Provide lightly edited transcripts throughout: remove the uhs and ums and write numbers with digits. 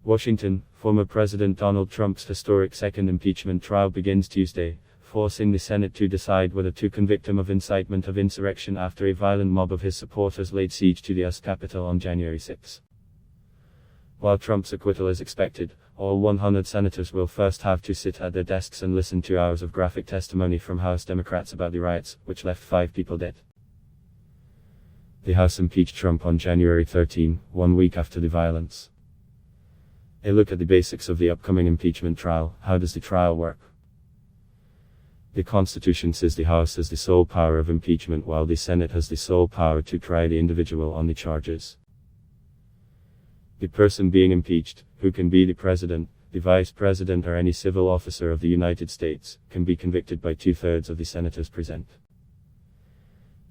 Washington, former President Donald Trump's historic second impeachment trial begins Tuesday, forcing the Senate to decide whether to convict him of incitement of insurrection after a violent mob of his supporters laid siege to the U.S. Capitol on January 6. While Trump's acquittal is expected, all 100 senators will first have to sit at their desks and listen to hours of graphic testimony from House Democrats about the riots, which left 5 people dead. The House impeached Trump on January 13, 1 week after the violence. A look at the basics of the upcoming impeachment trial. How does the trial work? The Constitution says the House has the sole power of impeachment while the Senate has the sole power to try the individual on the charges. The person being impeached, who can be the President, the Vice President or any civil officer of the United States, can be convicted by 2/3 of the senators present.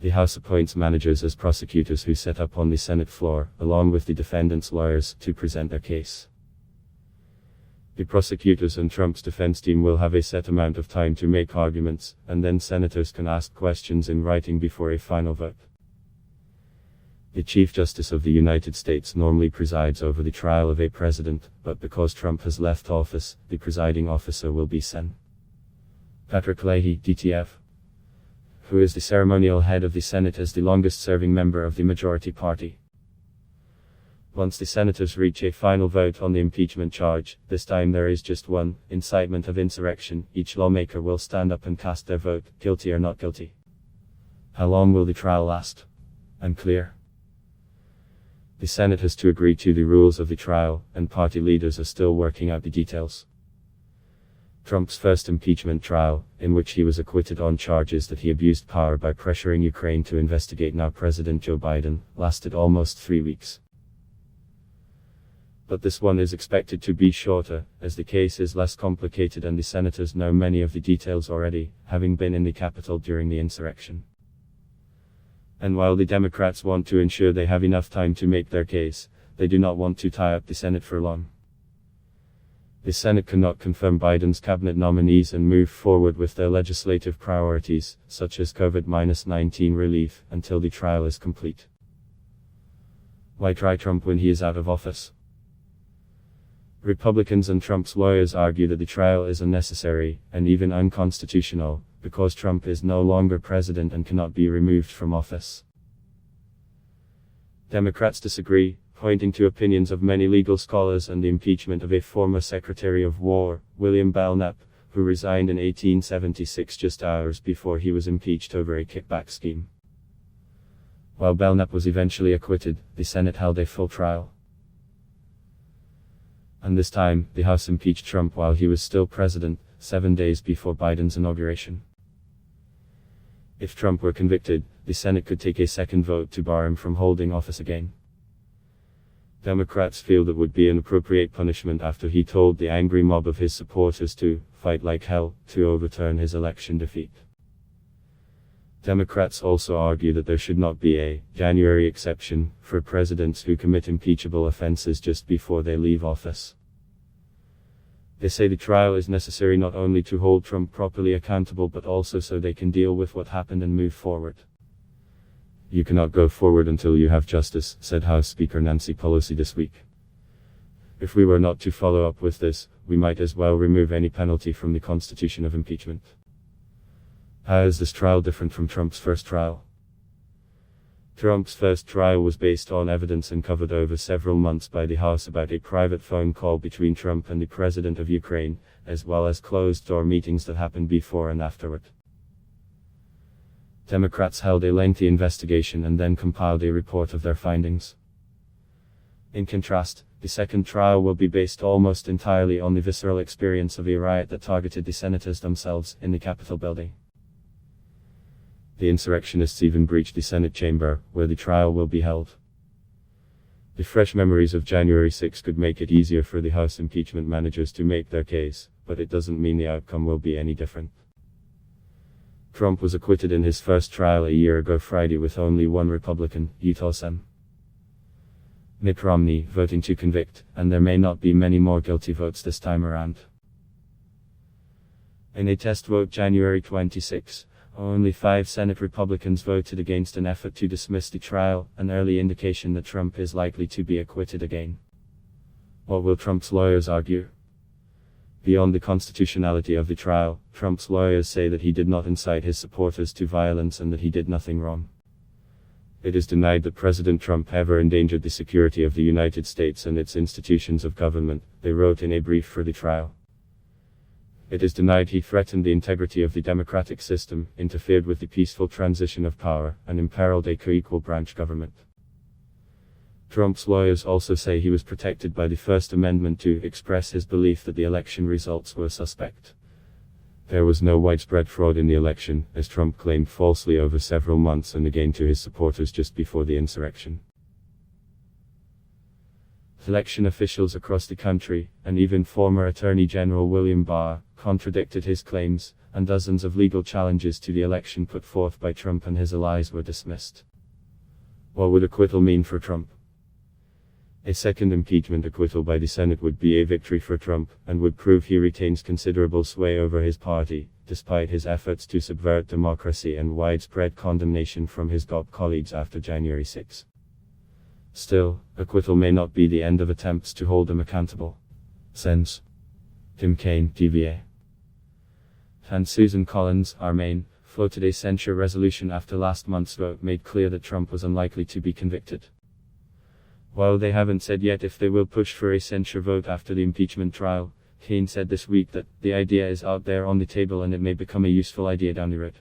The House appoints managers as prosecutors who set up on the Senate floor, along with the defendant's lawyers, to present their case. The prosecutors and Trump's defense team will have a set amount of time to make arguments, and then senators can ask questions in writing before a final vote. The Chief Justice of the United States normally presides over the trial of a president, but because Trump has left office, the presiding officer will be Sen. Patrick Leahy, DTF, who is the ceremonial head of the Senate as the longest-serving member of the majority party. Once the senators reach a final vote on the impeachment charge, this time there is just one, incitement of insurrection, each lawmaker will stand up and cast their vote, guilty or not guilty. How long will the trial last? Unclear. The Senate has to agree to the rules of the trial, and party leaders are still working out the details. Trump's first impeachment trial, in which he was acquitted on charges that he abused power by pressuring Ukraine to investigate now President Joe Biden, lasted almost 3 weeks. But this one is expected to be shorter, as the case is less complicated and the senators know many of the details already, having been in the Capitol during the insurrection. And while the Democrats want to ensure they have enough time to make their case, they do not want to tie up the Senate for long. The Senate cannot confirm Biden's cabinet nominees and move forward with their legislative priorities, such as COVID-19 relief, until the trial is complete. Why try Trump when he is out of office? Republicans and Trump's lawyers argue that the trial is unnecessary, and even unconstitutional, because Trump is no longer president and cannot be removed from office. Democrats disagree, pointing to opinions of many legal scholars and the impeachment of a former Secretary of War, William Belknap, who resigned in 1876 just hours before he was impeached over a kickback scheme. While Belknap was eventually acquitted, the Senate held a full trial. And this time, the House impeached Trump while he was still president, 7 days before Biden's inauguration. If Trump were convicted, the Senate could take a second vote to bar him from holding office again. Democrats feel that would be an appropriate punishment after he told the angry mob of his supporters to fight like hell to overturn his election defeat. Democrats also argue that there should not be a January exception for presidents who commit impeachable offenses just before they leave office. They say the trial is necessary not only to hold Trump properly accountable but also so they can deal with what happened and move forward. You cannot go forward until you have justice, said House Speaker Nancy Pelosi this week. If we were not to follow up with this, we might as well remove any penalty from the Constitution of impeachment. How is this trial different from Trump's first trial? Trump's first trial was based on evidence uncovered over several months by the House about a private phone call between Trump and the President of Ukraine, as well as closed-door meetings that happened before and afterward. Democrats held a lengthy investigation and then compiled a report of their findings. In contrast, the second trial will be based almost entirely on the visceral experience of a riot that targeted the senators themselves in the Capitol building. The insurrectionists even breached the Senate chamber, where the trial will be held. The fresh memories of January 6 could make it easier for the House impeachment managers to make their case, but it doesn't mean the outcome will be any different. Trump was acquitted in his first trial a year ago Friday with only one Republican, Utah Sen. Mitt Romney, voting to convict, and there may not be many more guilty votes this time around. In a test vote January 26, only 5 Senate Republicans voted against an effort to dismiss the trial, an early indication that Trump is likely to be acquitted again. What will Trump's lawyers argue? Beyond the constitutionality of the trial, Trump's lawyers say that he did not incite his supporters to violence and that he did nothing wrong. It is denied that President Trump ever endangered the security of the United States and its institutions of government, they wrote in a brief for the trial. It is denied he threatened the integrity of the democratic system, interfered with the peaceful transition of power, and imperiled a co-equal branch government. Trump's lawyers also say he was protected by the First Amendment to express his belief that the election results were suspect. There was no widespread fraud in the election, as Trump claimed falsely over several months and again to his supporters just before the insurrection. Election officials across the country, and even former Attorney General William Barr, contradicted his claims, and dozens of legal challenges to the election put forth by Trump and his allies were dismissed. What would acquittal mean for Trump? A second impeachment acquittal by the Senate would be a victory for Trump, and would prove he retains considerable sway over his party, despite his efforts to subvert democracy and widespread condemnation from his GOP colleagues after January 6. Still, acquittal may not be the end of attempts to hold him accountable. Since Tim Kaine, TVA, and Susan Collins, our Maine, floated a censure resolution after last month's vote made clear that Trump was unlikely to be convicted. While they haven't said yet if they will push for a censure vote after the impeachment trial, Kaine said this week that the idea is out there on the table and it may become a useful idea down the road.